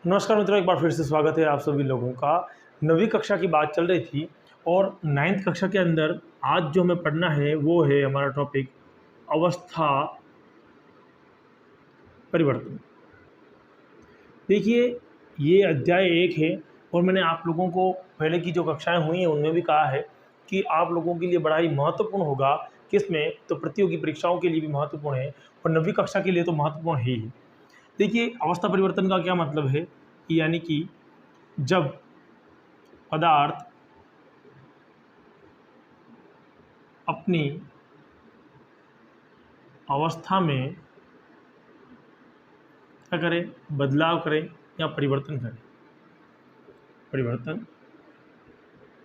नमस्कार मित्रों, एक बार फिर से स्वागत है आप सभी लोगों का। 9वीं कक्षा की बात चल रही थी और 9th कक्षा के अंदर आज जो हमें पढ़ना है वो है हमारा टॉपिक अवस्था परिवर्तन। देखिए, ये अध्याय 1 है और मैंने आप लोगों को पहले की जो कक्षाएं हुई हैं उनमें भी कहा है कि आप लोगों के लिए बड़ा ही महत्वपूर्ण होगा। किसमें? तो प्रतियोगी परीक्षाओं के लिए भी महत्वपूर्ण है और 9वीं कक्षा के लिए तो महत्वपूर्ण ही है। देखिए, अवस्था परिवर्तन का क्या मतलब है, यानी कि जब पदार्थ अपनी अवस्था में क्या करें, बदलाव करें या परिवर्तन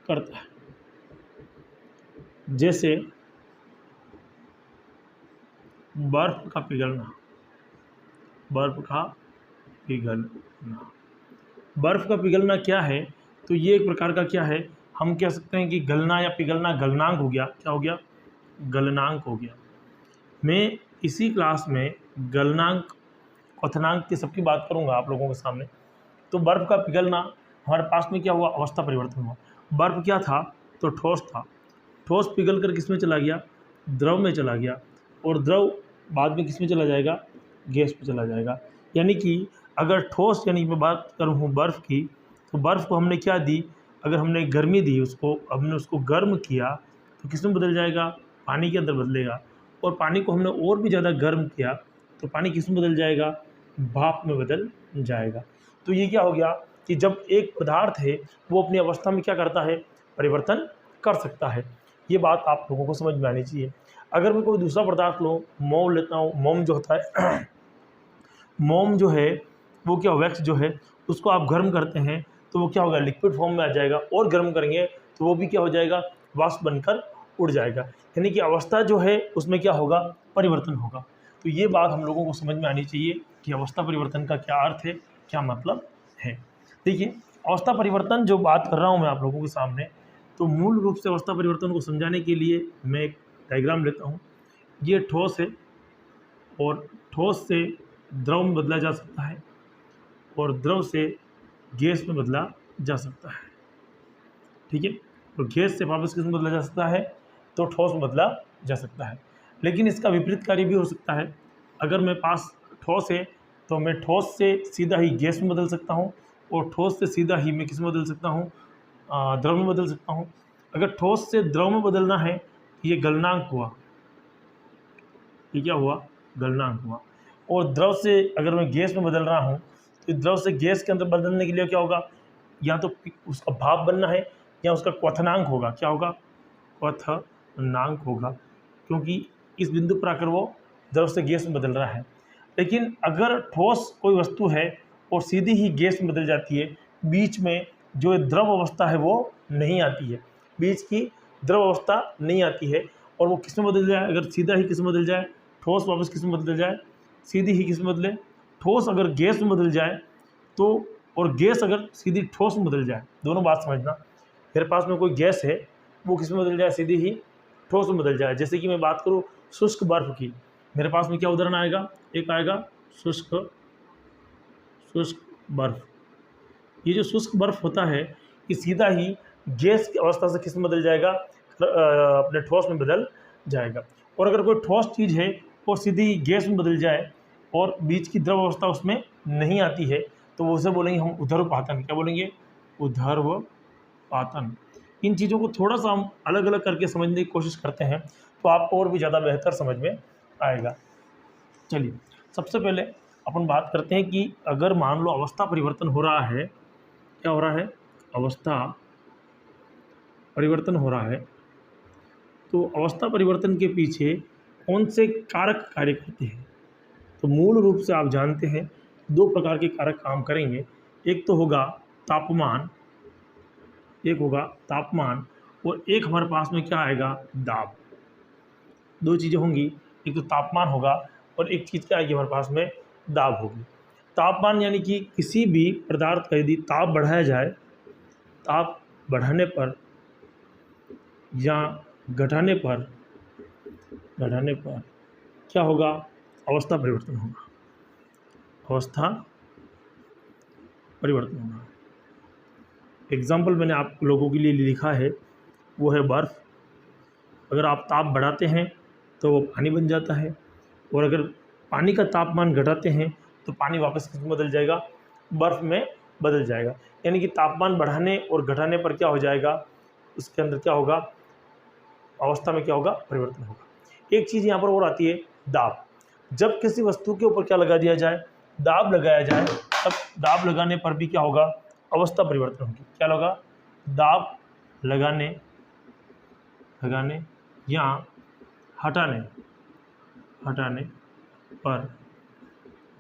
करता है। जैसे बर्फ का पिघलना, बर्फ का पिघलना क्या है? तो ये एक प्रकार का क्या है, हम कह सकते हैं कि गलना या पिघलना गलनांक हो गया। क्या हो गया? गलनांक हो गया। मैं इसी क्लास में गलनांक, क्वथनांक की सबकी बात करूंगा आप लोगों के सामने। तो बर्फ का पिघलना, हमारे पास में क्या हुआ? अवस्था परिवर्तन हुआ। बर्फ क्या था? तो ठोस था। ठोस पिघल कर किस में चला गया? द्रव में चला गया। और द्रव बाद में किस में चला जाएगा? गैस में चला जाएगा। यानी कि अगर ठोस, यानी मैं बात करूँ बर्फ़ की, तो बर्फ़ को हमने क्या दी? अगर हमने गर्मी दी उसको, हमने उसको गर्म किया तो किस में बदल जाएगा? पानी के अंदर बदलेगा। और पानी को हमने और भी ज़्यादा गर्म किया तो पानी किस में बदल जाएगा? भाप में बदल जाएगा। तो ये क्या हो गया कि जब एक पदार्थ है वो अपनी अवस्था में क्या करता है? परिवर्तन कर सकता है। ये बात आप लोगों को समझ में आनी चाहिए। अगर मैं कोई दूसरा पदार्थ लूँ, मोम लेता हूँ, मोम जो होता है मोम जो है वो क्या, वैक्स जो है उसको आप गर्म करते हैं तो वो क्या होगा? लिक्विड फॉर्म में आ जाएगा। और गर्म करेंगे तो वो भी क्या हो जाएगा? वाष्प बनकर उड़ जाएगा। यानी कि अवस्था जो है उसमें क्या होगा? परिवर्तन होगा। तो ये बात हम लोगों को समझ में आनी चाहिए कि अवस्था परिवर्तन का क्या अर्थ है, क्या मतलब है। देखिए, अवस्था परिवर्तन जो बात कर रहा हूँ मैं आप लोगों के सामने, तो मूल रूप से अवस्था परिवर्तन को समझाने के लिए मैं एक डायग्राम लेता हूँ। ये ठोस है और ठोस से द्रव में बदला जा सकता है और द्रव से गैस में बदला जा सकता है। ठीक है? तो गैस से वापस किस में बदला जा सकता है? तो ठोस में बदला जा सकता है। लेकिन इसका विपरीत कार्य भी हो सकता है। अगर मेरे पास ठोस है तो मैं ठोस से सीधा ही गैस में बदल सकता हूँ और ठोस से सीधा ही मैं किस में बदल सकता हूँ? द्रव में बदल सकता हूँ। अगर ठोस से द्रव में बदलना है तो ये गलनांक हुआ। ये क्या हुआ? गलनांक हुआ। और द्रव से अगर मैं गैस में बदल रहा हूँ तो द्रव से गैस के अंदर बदलने के लिए क्या होगा? या तो उसका भाप बनना है या उसका क्वथनांक होगा। क्या होगा? क्वथनांक होगा, क्योंकि इस बिंदु पर आकर वो द्रव से गैस में बदल रहा है। लेकिन अगर ठोस कोई वस्तु है और सीधी ही गैस में बदल जाती है, बीच में जो द्रव अवस्था है वो नहीं आती है, बीच की द्रव अवस्था नहीं आती है और वो किस में बदल जाए? अगर सीधा ही किस में बदल जाए? ठोस वापस किस में बदल जाए? सीधी ही किस में बदले? ठोस अगर गैस में बदल जाए तो, और गैस अगर सीधी ठोस में बदल जाए, दोनों बात समझना। मेरे पास में कोई गैस है, वो किस में बदल जाए? सीधी ही ठोस में बदल जाए। जैसे कि मैं बात करूँ शुष्क बर्फ की, मेरे पास में क्या उदाहरण आएगा? एक आएगा शुष्क शुष्क बर्फ। ये जो शुष्क बर्फ होता है ये सीधा ही गैस की अवस्था से किस में बदल जाएगा? अपने ठोस में बदल जाएगा। और अगर कोई ठोस चीज़ है और सीधी गैस में बदल जाए और बीच की द्रव अवस्था उसमें नहीं आती है तो वो उसे बोलेंगे हम ऊर्ध्वपातन। क्या बोलेंगे? ऊर्ध्वपातन। इन चीज़ों को थोड़ा सा हम अलग अलग करके समझने की कोशिश करते हैं तो आपको और भी ज़्यादा बेहतर समझ में आएगा। चलिए, सबसे पहले अपन बात करते हैं कि अगर मान लो अवस्था परिवर्तन हो रहा है, क्या हो रहा है? अवस्था परिवर्तन हो रहा है, तो अवस्था परिवर्तन के पीछे कौन से कारक कार्य करते हैं? तो मूल रूप से आप जानते हैं दो प्रकार के कारक काम करेंगे। एक तो होगा तापमान, और एक हमारे पास में क्या आएगा? दाब। दो चीज़ें होंगी, एक तो तापमान होगा और एक चीज़ क्या आएगी हमारे पास में? दाब होगी। तापमान यानी कि किसी भी पदार्थ का यदि ताप बढ़ाया जाए, ताप बढ़ाने पर या घटाने पर क्या होगा? अवस्था परिवर्तन होगा। अवस्था परिवर्तन होगा। एग्जाम्पल मैंने आप लोगों के लिए लिखा है, वो है बर्फ़। अगर आप ताप बढ़ाते हैं तो वो पानी बन जाता है, और अगर पानी का तापमान घटाते हैं तो पानी वापस किसमें बदल जाएगा, बर्फ़ में बदल जाएगा। यानी कि तापमान बढ़ाने और घटाने पर क्या हो जाएगा, उसके अंदर क्या होगा, अवस्था में क्या होगा, परिवर्तन होगा। एक चीज़ यहाँ पर और आती है, दाब। जब किसी वस्तु के ऊपर क्या लगा दिया जाए, दाब लगाया जाए, तब दाब लगाने पर भी क्या होगा, अवस्था परिवर्तन होगी। क्या होगा, दाब लगाने या हटाने पर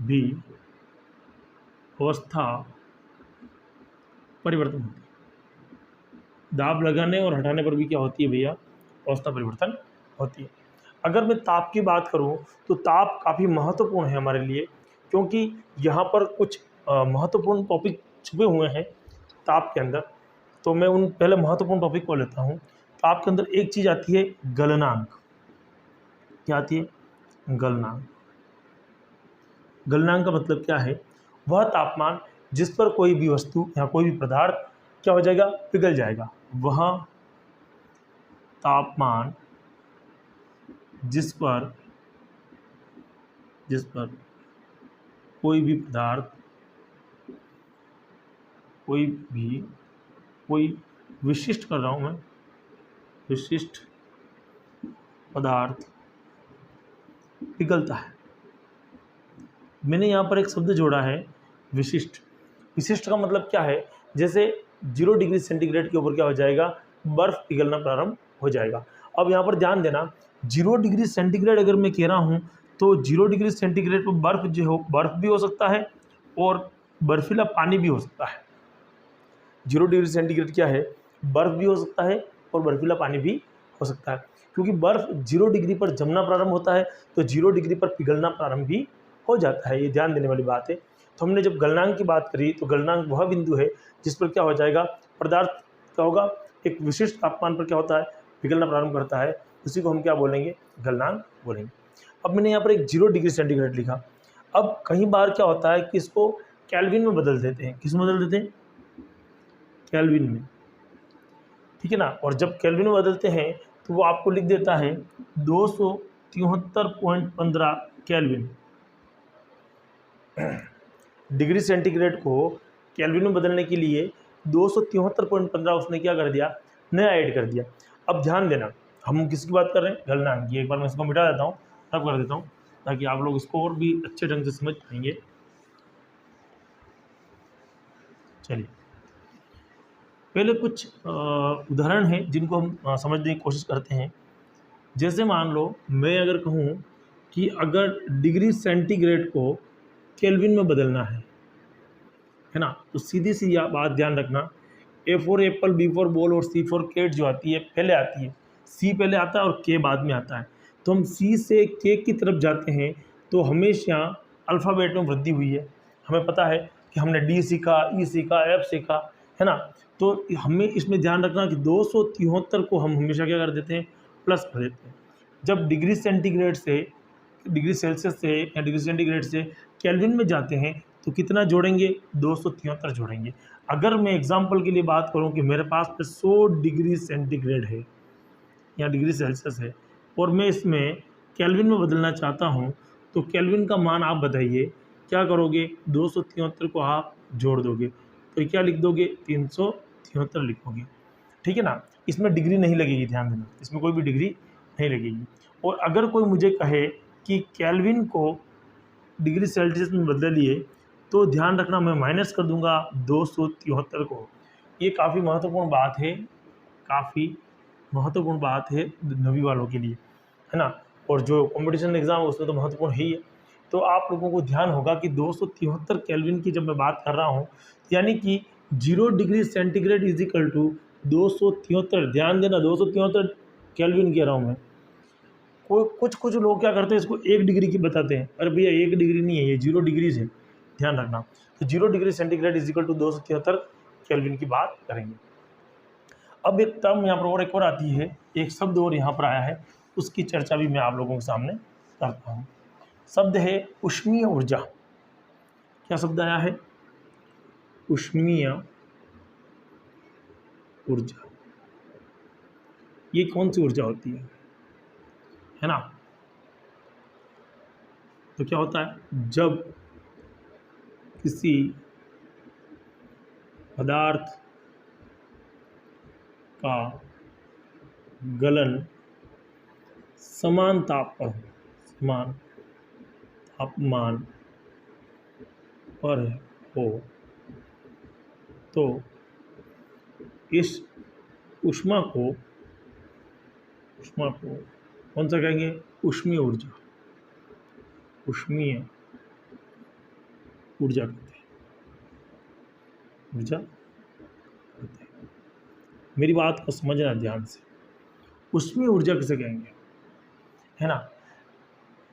भी अवस्था परिवर्तन होती है। दाब लगाने और हटाने पर भी क्या होती है भैया, अवस्था परिवर्तन होती है। अगर मैं ताप की बात करूं तो ताप काफ़ी महत्वपूर्ण है हमारे लिए, क्योंकि यहाँ पर कुछ महत्वपूर्ण टॉपिक छुपे हुए हैं ताप के अंदर। तो मैं उन पहले महत्वपूर्ण टॉपिक को लेता हूँ। ताप के अंदर एक चीज़ आती है, गलनांक। क्या आती है, गलनांक। गलनांक का मतलब क्या है, वह तापमान जिस पर कोई भी वस्तु या कोई भी पदार्थ क्या हो जाएगा, पिघल जाएगा। वह तापमान जिस पर कोई भी पदार्थ, कोई विशिष्ट कर रहा हूँ मैं, विशिष्ट पदार्थ पिघलता है। मैंने यहाँ पर एक शब्द जोड़ा है, विशिष्ट। विशिष्ट का मतलब क्या है, जैसे 0 डिग्री सेंटीग्रेड के ऊपर क्या हो जाएगा, बर्फ़ पिघलना प्रारंभ हो जाएगा। अब यहाँ पर ध्यान देना, 0 डिग्री सेंटीग्रेड अगर मैं कह रहा हूँ तो 0 डिग्री सेंटीग्रेड पर बर्फ़ जो हो, बर्फ़ भी हो सकता है और बर्फीला पानी भी हो सकता है। 0 डिग्री सेंटीग्रेड क्या है, बर्फ़ भी हो सकता है और बर्फीला पानी भी हो सकता है। क्योंकि बर्फ़ 0 डिग्री पर जमना प्रारंभ होता है तो 0 डिग्री पर पिघलना प्रारंभ भी हो जाता है। ये ध्यान देने वाली बात है। तो हमने जब गलनांक की बात करी तो गलनांक वह बिंदु है जिस पर क्या हो जाएगा, पदार्थ क्या होगा, एक विशिष्ट तापमान पर क्या होता है, पिघलना प्रारंभ करता है। उसी को हम क्या बोलेंगे, गलनांक बोलेंगे। अब मैंने यहाँ पर एक 0 डिग्री सेंटीग्रेड लिखा। अब कई बार क्या होता है कि इसको केल्विन में बदल देते हैं। किस में बदल देते हैं, केल्विन में, ठीक है ना। और जब केल्विन में बदलते हैं तो वो आपको लिख देता है 273.15 केल्विन। डिग्री सेंटीग्रेड को केल्विन में बदलने के लिए 273.15 उसने क्या कर दिया, नया ऐड कर दिया। अब ध्यान देना, हम किसकी बात कर रहे हैं, गलनांक की। एक बार मैं इसको मिटा देता हूँ, तब कर देता हूँ, ताकि आप लोग इसको और भी अच्छे ढंग से समझ पाएंगे। चलिए, पहले कुछ उदाहरण हैं जिनको हम समझने की कोशिश करते हैं। जैसे मान लो मैं अगर कहूँ कि अगर डिग्री सेंटीग्रेड को केल्विन में बदलना है ना, तो सीधी सी बात ध्यान रखना, a for apple, b for ball और सी फॉर कैट जो आती है पहले आती है। सी पहले आता है और के बाद में आता है। तो हम सी से के की तरफ जाते हैं तो हमेशा अल्फ़ाबेट में वृद्धि हुई है। हमें पता है कि हमने डी सीखा, ई सीखा, एफ सीखा, है ना। तो हमें इसमें ध्यान रखना कि 273 को हम हमेशा क्या कर देते हैं, प्लस कर देते हैं। जब डिग्री सेंटीग्रेड से, डिग्री सेल्सियस से या डिग्री सेंटीग्रेड से केल्विन में जाते हैं तो कितना जोड़ेंगे, 273 जोड़ेंगे। अगर मैं एग्जांपल के लिए बात करूं कि मेरे पास 100 डिग्री सेंटीग्रेड है या डिग्री सेल्सियस है और मैं इसमें केल्विन में बदलना चाहता हूं, तो केल्विन का मान आप बताइए, क्या करोगे, 273 को आप जोड़ दोगे तो क्या लिख दोगे, 373 लिखोगे, ठीक है ना। इसमें डिग्री नहीं लगेगी, ध्यान देना, इसमें कोई भी डिग्री नहीं लगेगी। और अगर कोई मुझे कहे कि केल्विन को डिग्री सेल्सियस में बदलिए, तो ध्यान रखना मैं माइनस कर दूंगा 273 को। ये काफ़ी महत्वपूर्ण बात है, काफ़ी महत्वपूर्ण बात है नवी वालों के लिए, है ना। और जो कंपटीशन एग्ज़ाम है उसमें तो महत्वपूर्ण ही है। तो आप लोगों को ध्यान होगा कि 273 केल्विन की जब मैं बात कर रहा हूँ, यानी कि 0 degree centigrade is equal to 273। ध्यान देना, 273 केल्विन कह रहा हूँ मैं। कुछ लोग क्या करते हैं, इसको 1 डिग्री की बताते हैं। अरे भैया 1 डिग्री नहीं है, ये 0 डिग्रीज है, ध्यान रखना। तो 0 degree centigrade is equal to 273 Kelvin की बात करेंगे। अब एक टर्म यहाँ पर और एक और आती है, एक शब्द और यहाँ पर आया है, उसकी चर्चा भी मैं आप लोगों के सामने करता हूँ। शब्द है ऊष्मीय ऊर्जा। क्या शब्द आया है, ऊष्मीय ऊर्जा। ये कौन सी ऊर्जा होती है ना? तो क्या होता है, जब किसी पदार्थ का गलन समान तापमान पर हो तो इस ऊष्मा को कौन सा कहेंगे? ऊष्मीय ऊर्जा कहते हैं। मेरी बात को समझना ध्यान से, ऊष्मीय ऊर्जा किसे कहेंगे, है ना?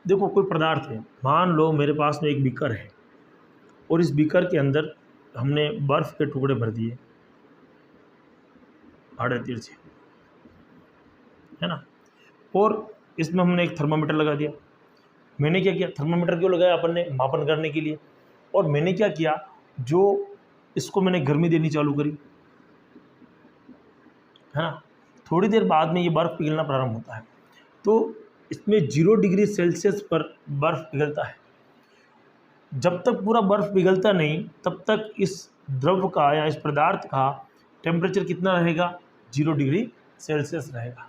देखो, कोई पदार्थ है, मान लो मेरे पास में एक बीकर है और इस बीकर के अंदर हमने बर्फ के टुकड़े भर दिए, आड़े तिरछे, है ना? और इसमें हमने एक थर्मामीटर लगा दिया। मैंने क्या किया, थर्मामीटर क्यों लगाया? अपन ने मापन करने के लिए। और मैंने क्या किया, जो इसको मैंने गर्मी देनी चालू करी, है ना? थोड़ी देर बाद में ये बर्फ़ पिघलना प्रारंभ होता है। तो इसमें 0 डिग्री सेल्सियस पर बर्फ़ पिघलता है। जब तक पूरा बर्फ़ पिघलता नहीं, तब तक इस द्रव का या इस पदार्थ का टेम्परेचर कितना रहेगा? 0 डिग्री सेल्सियस रहेगा।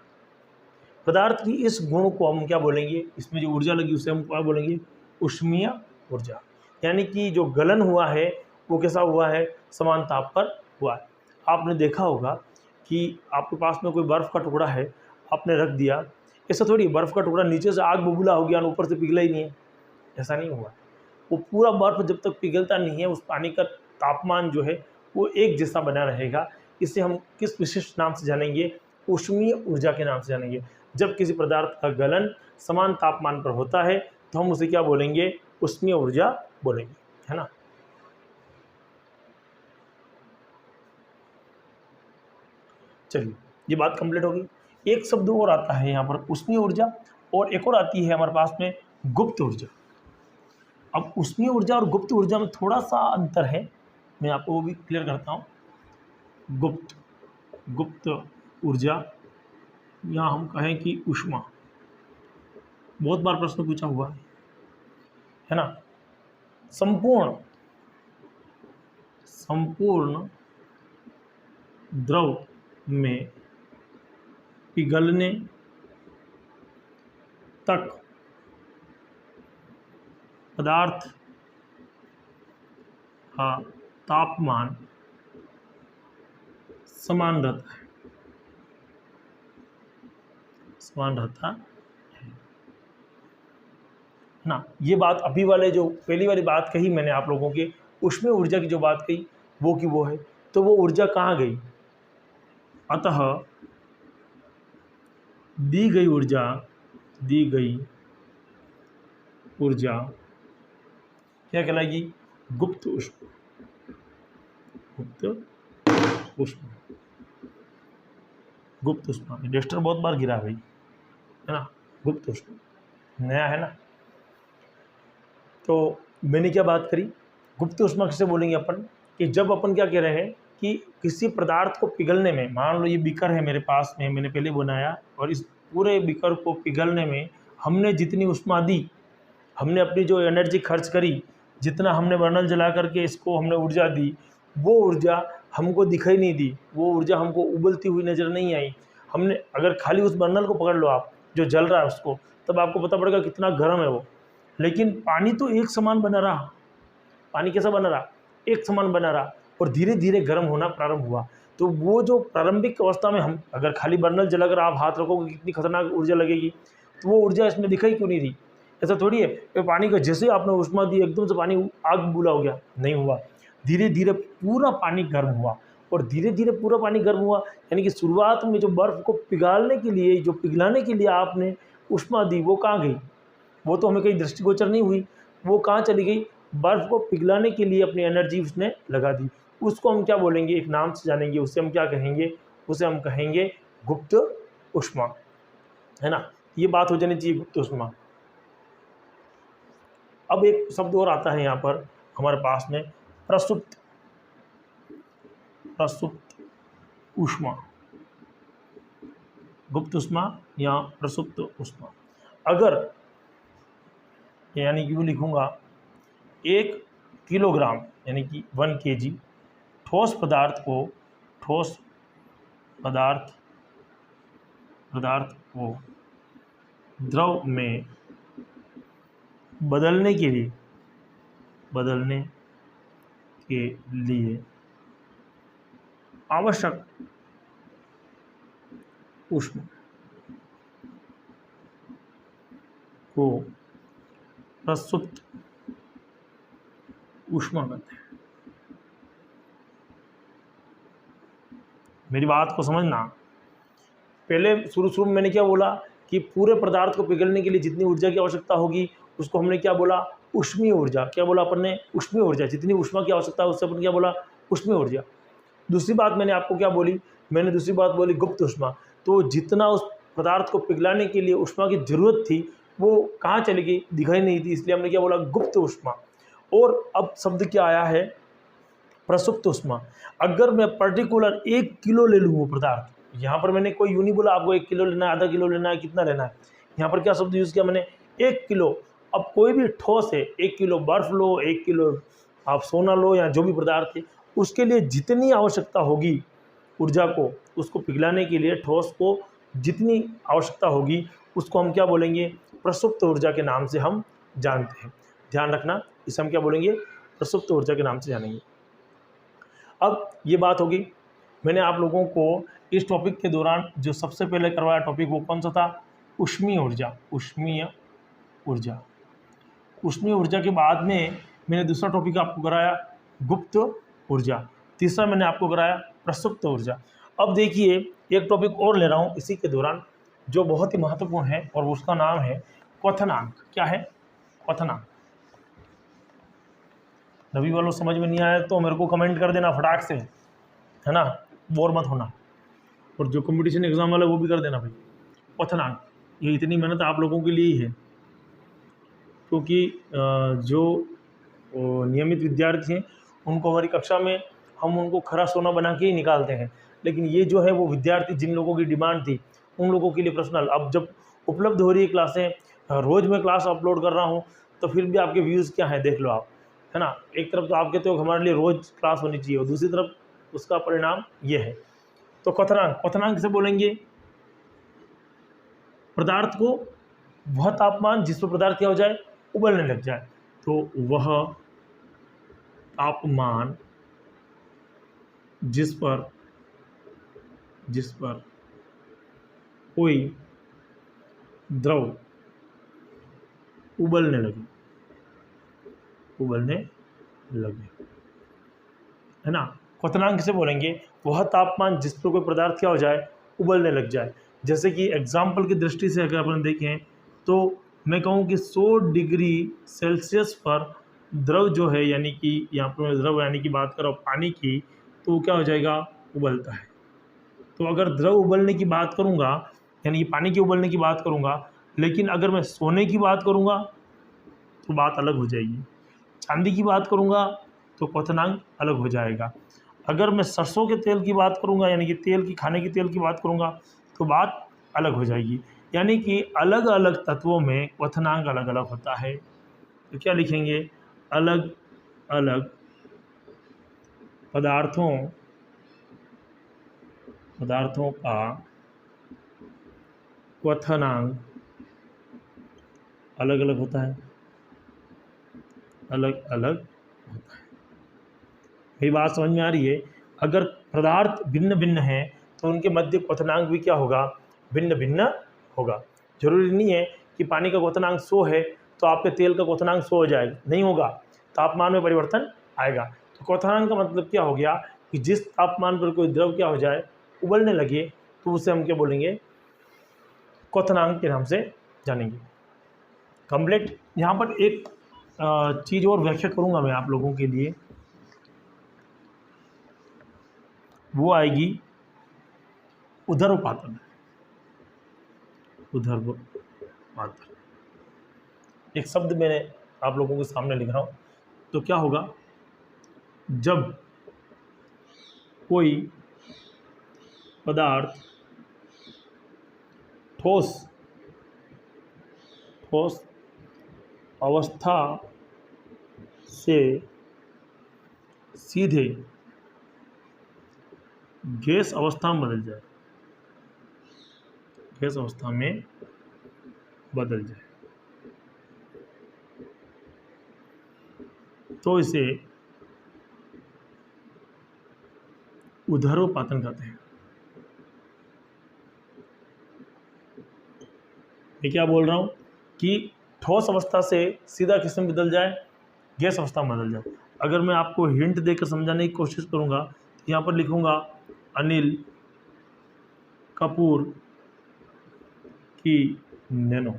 पदार्थ की इस गुण को हम क्या बोलेंगे? इसमें जो ऊर्जा लगी उसे हम क्या बोलेंगे? ऊष्मीय ऊर्जा। यानी कि जो गलन हुआ है वो कैसा हुआ है? समान ताप पर हुआ है। आपने देखा होगा कि आपके पास में कोई बर्फ़ का टुकड़ा है, आपने रख दिया, ऐसा थोड़ी बर्फ़ का टुकड़ा नीचे से आग बबूला हो गया और ऊपर से पिघला ही नहीं है, ऐसा नहीं हुआ। वो पूरा बर्फ़ जब तक पिघलता नहीं है, उस पानी का तापमान जो है वो एक जैसा बना रहेगा। इसे हम किस विशिष्ट नाम से जानेंगे? ऊष्मीय ऊर्जा के नाम से जानेंगे। जब किसी पदार्थ का गलन समान तापमान पर होता है तो हम उसे क्या बोलेंगे? ऊष्मीय ऊर्जा बोलेंगे, है ना? चलिए, ये बात कंप्लीट होगी। एक शब्द और आता है यहाँ पर, ऊष्मीय ऊर्जा, और एक और आती है हमारे पास में, गुप्त ऊर्जा। अब ऊष्मीय ऊर्जा और गुप्त ऊर्जा में थोड़ा सा अंतर है, मैं आपको वो भी क्लियर करता हूँ। गुप्त ऊर्जा, या हम कहें कि ऊष्मा, बहुत बार प्रश्न पूछा हुआ है ना? संपूर्ण द्रव में पिघलने तक पदार्थ का तापमान समान रहता है ना? ये बात अभी वाले जो पहली वाली बात कही मैंने आप लोगों के, ऊष्मीय ऊर्जा की जो बात कही वो की वो है, तो वो ऊर्जा कहाँ गई? अतः दी गई ऊर्जा क्या कहलाएगी? गुप्त ऊष्मा। डस्टर बहुत बार गिरा भाई, है ना? गुप्त ऊष्मा नया है ना? तो मैंने क्या बात करी? गुप्त ऊष्मा किसे बोलेंगे अपन? कि जब अपन क्या कह रहे हैं कि किसी पदार्थ को पिघलने में, मान लो ये बीकर है मेरे पास में, मैंने पहले बनाया, और इस पूरे बीकर को पिघलने में हमने जितनी ऊष्मा दी, हमने अपनी जो एनर्जी खर्च करी, जितना हमने बर्नल जला करके इसको हमने ऊर्जा दी, वो ऊर्जा हमको दिखाई नहीं दी, वो ऊर्जा हमको उबलती हुई नज़र नहीं आई। हमने अगर खाली उस बर्नल को पकड़ लो आप, जो जल रहा है उसको, तब आपको पता पड़ेगा कितना गर्म है वो। लेकिन पानी तो एक समान बना रहा। पानी कैसा बना रहा? एक समान बना रहा, और धीरे धीरे गर्म होना प्रारंभ हुआ। तो वो जो प्रारंभिक अवस्था में हम अगर खाली बर्नल जलाकर आप हाथ रखोगे, कितनी खतरनाक ऊर्जा लगेगी, तो वो ऊर्जा इसमें दिखाई क्यों नहीं दी? ऐसा थोड़ी है कि पानी का जैसे आपने ऊष्मा दी एकदम से पानी आग बबूला हो गया, नहीं हुआ। धीरे धीरे पूरा पानी गर्म हुआ, और धीरे धीरे पूरा पानी गर्म हुआ, यानी कि शुरुआत में जो बर्फ़ को पिघालने के लिए, जो पिघलाने के लिए आपने ऊष्मा दी, वो कहाँ गई? वो तो हमें कहीं दृष्टिगोचर नहीं हुई, वो कहाँ चली गई? बर्फ़ को पिघलाने के लिए अपनी एनर्जी उसने लगा दी। उसको हम क्या बोलेंगे? एक नाम से जानेंगे, उसे हम क्या कहेंगे? उसे हम कहेंगे गुप्त ऊष्मा, है ना? ये बात हो जानी चाहिए, गुप्त ऊष्मा। अब एक शब्द और आता है यहाँ पर हमारे पास में, प्रसुप्त प्रसुप्त ऊष्मा, गुप्त ऊष्मा या प्रसुप्त ऊष्मा। अगर यानी कि वो लिखूंगा 1 किलोग्राम यानी कि 1 kg ठोस पदार्थ को द्रव में बदलने के लिए आवश्यक ऊष्मा को प्रसुप्त ऊष्मा कहते हैं। मेरी बात को समझना, पहले शुरू में मैंने क्या बोला कि पूरे पदार्थ को पिघलने के लिए जितनी ऊर्जा की आवश्यकता होगी उसको हमने क्या बोला, ऊष्मीय ऊर्जा। क्या बोला अपन ने, ऊष्मीय ऊर्जा। जितनी ऊष्मा की आवश्यकता है उससे अपन क्या बोला, ऊष्मीय ऊर्जा। दूसरी बात मैंने आपको क्या बोली, मैंने दूसरी बात बोली गुप्त ऊष्मा। तो जितना उस पदार्थ को पिघलाने के लिए ऊष्मा की जरूरत थी वो कहाँ चली गई, दिखाई नहीं थी, इसलिए हमने क्या बोला, गुप्त ऊष्मा। और अब शब्द क्या आया है, प्रसुप्त ऊष्मा। अगर मैं पर्टिकुलर 1 किलो ले लूँ वो पदार्थ, यहाँ पर मैंने कोई यूं नहीं बोला आपको 1 किलो लेना है, आधा किलो लेना है, कितना लेना है। यहाँ पर क्या शब्द यूज़ किया मैंने, 1 किलो। अब कोई भी ठोस है, 1 किलो बर्फ लो, 1 किलो आप सोना लो या जो भी पदार्थ है, उसके लिए जितनी आवश्यकता होगी ऊर्जा को, उसको पिघलाने के लिए ठोस को जितनी आवश्यकता होगी उसको हम क्या बोलेंगे, प्रसुप्त ऊर्जा के नाम से हम जानते हैं। ध्यान रखना, इसे हम क्या बोलेंगे, प्रसुप्त ऊर्जा के नाम से जानेंगे। अब ये बात होगी, मैंने आप लोगों को इस टॉपिक के दौरान जो सबसे पहले करवाया टॉपिक वो कौन सा था, ऊष्मीय ऊर्जा। ऊष्मीय ऊर्जा के बाद में मैंने दूसरा टॉपिक आपको कराया गुप्त ऊर्जा, तीसरा मैंने आपको कराया प्रसुप्त ऊर्जा। अब देखिए एक टॉपिक और ले रहा हूँ इसी के दौरान जो बहुत ही महत्वपूर्ण है और उसका नाम है क्वथनांक। क्या है, क्वथनांक। नवी वालों समझ में नहीं आया तो मेरे को कमेंट कर देना फटाक से, है ना, बोर मत होना। और जो कंपटीशन एग्जाम वाला वो भी कर देना भाई। क्वथनांक, ये इतनी मेहनत आप लोगों के लिए ही है, क्योंकि जो नियमित विद्यार्थी हैं उनको हमारी कक्षा में हम उनको खरा सोना बना के ही निकालते हैं, लेकिन ये जो है वो विद्यार्थी जिन लोगों की डिमांड थी उन लोगों के लिए पर्सनल, अब जब उपलब्ध हो रही है क्लासें, रोज़ मैं क्लास अपलोड कर रहा हूँ, तो फिर भी आपके व्यूज़ क्या हैं देख लो आप, है ना। एक तरफ तो आप कहते हो हमारे लिए रोज़ क्लास होनी चाहिए और दूसरी तरफ उसका परिणाम ये है। तो क्वथनांक से बोलेंगे पदार्थ को वह तापमान जिस पर पदार्थ क्या हो जाए, उबलने लग जाए, तो वह तापमान जिस पर कोई द्रव उबलने लगे, है ना। क्वथनांक से बोलेंगे वह तापमान जिस पर कोई पदार्थ क्या हो जाए, उबलने लग जाए। जैसे कि एग्जाम्पल की दृष्टि से अगर अपन देखें तो मैं कहूँ कि 100 डिग्री सेल्सियस पर द्रव जो है, यानी कि यहाँ पर मैं द्रव यानी कि बात कर रहा हूँ पानी की, तो क्या हो जाएगा, उबलता है। तो अगर द्रव उबलने की बात करूँगा यानी कि पानी के उबलने की बात करूँगा, लेकिन अगर मैं सोने की बात करूँगा तो बात अलग हो जाएगी, चांदी की बात करूँगा तो क्वथनांक अलग हो जाएगा। अगर मैं सरसों के तेल की बात करूँगा यानी कि तेल की, खाने की तेल की बात करूँगा तो बात अलग हो जाएगी। यानी कि अलग अलग तत्वों में क्वथनांक अलग अलग होता है। तो क्या लिखेंगे, अलग अलग पदार्थों का क्वथनांक अलग अलग होता है, अलग अलग होता है। मेरी बात समझ में आ रही है। अगर पदार्थ भिन्न भिन्न हैं तो उनके मध्य क्वथनांक भी क्या होगा, भिन्न भिन्न होगा। जरूरी नहीं है कि पानी का क्वथनांक 100 है तो आपके तेल का क्वथनांक 100 हो जाएगा, नहीं होगा, तापमान में परिवर्तन आएगा। तो क्वथनांक का मतलब क्या हो गया कि जिस तापमान पर कोई द्रव क्या हो जाए, उबलने लगे, तो उसे हम क्या बोलेंगे, क्वथनांक के नाम से जानेंगे। कंप्लीट। यहाँ पर एक चीज़ और व्याख्या करूँगा मैं आप लोगों के लिए, वो आएगी उदर्वपातन। एक शब्द मैंने आप लोगों के सामने लिख रहा हूँ। तो क्या होगा, जब कोई पदार्थ ठोस अवस्था से सीधे गैस अवस्था में बदल जाए, गैस अवस्था में बदल जाए तो इसे ऊर्ध्वपातन कहते हैं। मैं क्या बोल रहा हूँ कि ठोस अवस्था से सीधा किस में बदल जाए, गैस अवस्था में बदल जाए। अगर मैं आपको हिंट देकर समझाने की कोशिश करूँगा तो यहाँ पर लिखूँगा अनिल कपूर की नैनो।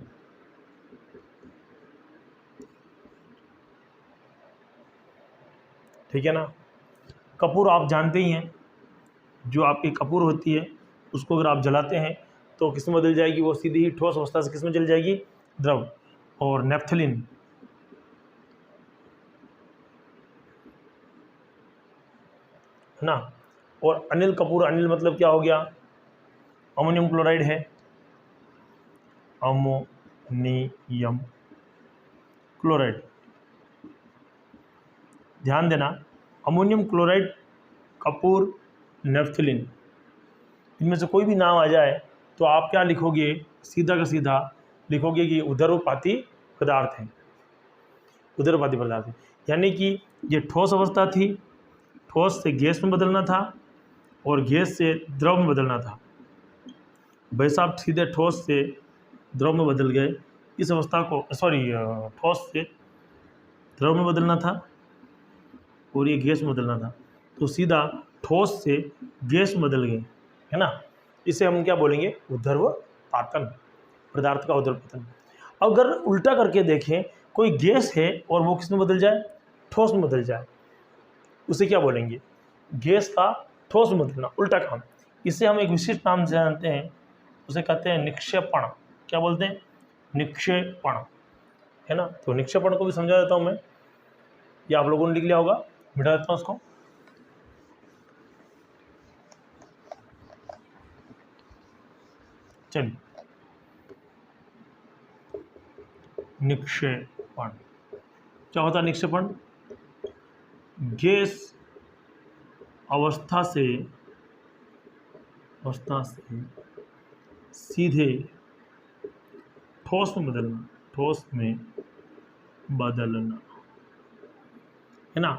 ठीक है ना। कपूर आप जानते ही हैं, जो आपकी कपूर होती है उसको अगर आप जलाते हैं तो किस में बदल जाएगी, वो सीधी ही ठोस अवस्था से किस में चली जाएगी, द्रव। और नेफ्थलीन है ना। और अनिल कपूर, अनिल मतलब क्या हो गया, अमोनियम क्लोराइड है, अमोनियम क्लोराइड। ध्यान देना, अमोनियम क्लोराइड, कपूर, नेफ्थलीन, इनमें से कोई भी नाम आ जाए तो आप क्या लिखोगे, सीधा का सीधा लिखोगे कि ऊर्ध्वपाती पदार्थ है, ऊर्ध्वपाती पदार्थ है। यानी कि ये ठोस अवस्था थी, ठोस से गैस में बदलना था और गैस से द्रव में बदलना था। भाई साहब सीधे ठोस से द्रव में बदल गए, इस अवस्था को ठोस से द्रव में बदलना था और ये गैस में बदलना था, तो सीधा ठोस से गैस में बदल गए, है ना। इसे हम क्या बोलेंगे, ऊर्ध्वपातन, पदार्थ का ऊर्ध्वपातन। अगर उल्टा करके देखें, कोई गैस है और वो किस में बदल जाए, ठोस में बदल जाए, उसे क्या बोलेंगे, गैस का ठोस में बदलना, उल्टा काम। इसे हम एक विशिष्ट नाम से जानते हैं, उसे कहते हैं निक्षेपण। क्या बोलते हैं, निक्षेपण, है ना। तो निक्षेपण को भी समझा देता हूँ मैं, ये आप लोगों ने लिख लिया होगा, मिटा देता हूँ उसको। चलिए, निक्षेपण क्या होता है, निक्षेपण गैस अवस्था से सीधे ठोस में बदलना, ठोस में बदलना, है ना।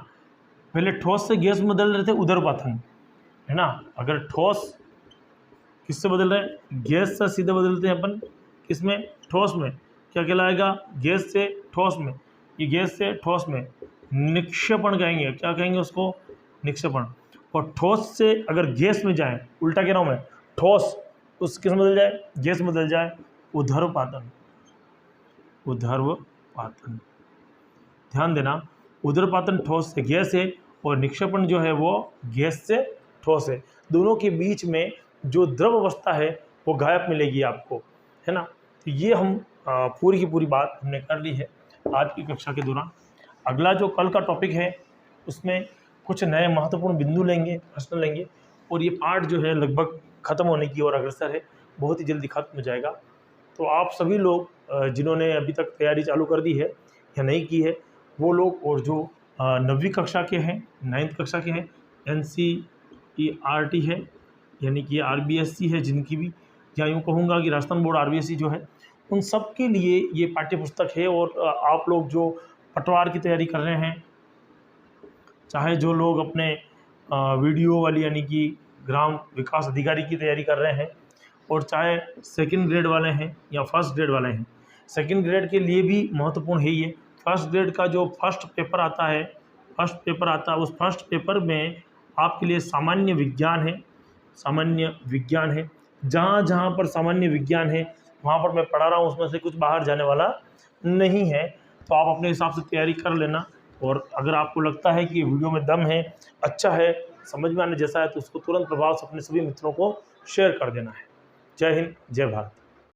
पहले ठोस से गैस में बदल रहे थे, ऊर्ध्वपातन, है ना। अगर ठोस किससे बदल रहे हैं, गैस से सीधे बदलते हैं अपन किसमें, ठोस में, क्या कहलाएगा, गैस से ठोस में। ये गैस से ठोस में निक्षेपण कहेंगे, क्या कहेंगे उसको, निक्षेपण। और ठोस से अगर गैस में जाए, उल्टा कह रहा हूँ मैं, ठोस उस किस में बदल जाए, गैस में बदल जाए, ऊर्ध्वपातन, ऊर्ध्वपातन। ध्यान देना, ऊर्ध्वपातन ठोस से गैस है और निक्षेपण जो है वो गैस से ठोस है। दोनों के बीच में जो द्रव अवस्था है वो गायब मिलेगी आपको, है ना। तो ये हम पूरी की पूरी बात हमने कर ली है आज की कक्षा के दौरान। अगला जो कल का टॉपिक है उसमें कुछ नए महत्वपूर्ण बिंदु लेंगे, प्रश्न लेंगे, और ये पार्ट जो है लगभग ख़त्म होने की ओर अग्रसर है, बहुत ही जल्दी खत्म हो जाएगा। तो आप सभी लोग जिन्होंने अभी तक तैयारी चालू कर दी है या नहीं की है वो लोग, और जो 9वीं कक्षा के हैं, 9th कक्षा के हैं, NCERT है यानी कि RBSC है जिनकी भी, या यूँ कहूँगा कि राजस्थान बोर्ड RBSC जो है, उन सब के लिए ये पाठ्य पुस्तक है। और आप लोग जो पटवार की तैयारी कर रहे हैं, चाहे जो लोग अपने वीडियो वाली यानी कि ग्राम विकास अधिकारी की तैयारी कर रहे हैं, और चाहे सेकंड ग्रेड वाले हैं या फर्स्ट ग्रेड वाले हैं, सेकंड ग्रेड के लिए भी महत्वपूर्ण है ये। फर्स्ट ग्रेड का जो फर्स्ट पेपर आता है, उस फर्स्ट पेपर में आपके लिए सामान्य विज्ञान है। जहाँ जहाँ पर सामान्य विज्ञान है वहाँ पर मैं पढ़ा रहा हूँ, उसमें से कुछ बाहर जाने वाला नहीं है। तो आप अपने हिसाब से तैयारी कर लेना, और अगर आपको लगता है कि वीडियो में दम है, अच्छा है, समझ में आने जैसा है, तो उसको तुरंत प्रभाव से अपने सभी मित्रों को शेयर कर देना है। जय हिंद, जय भारत।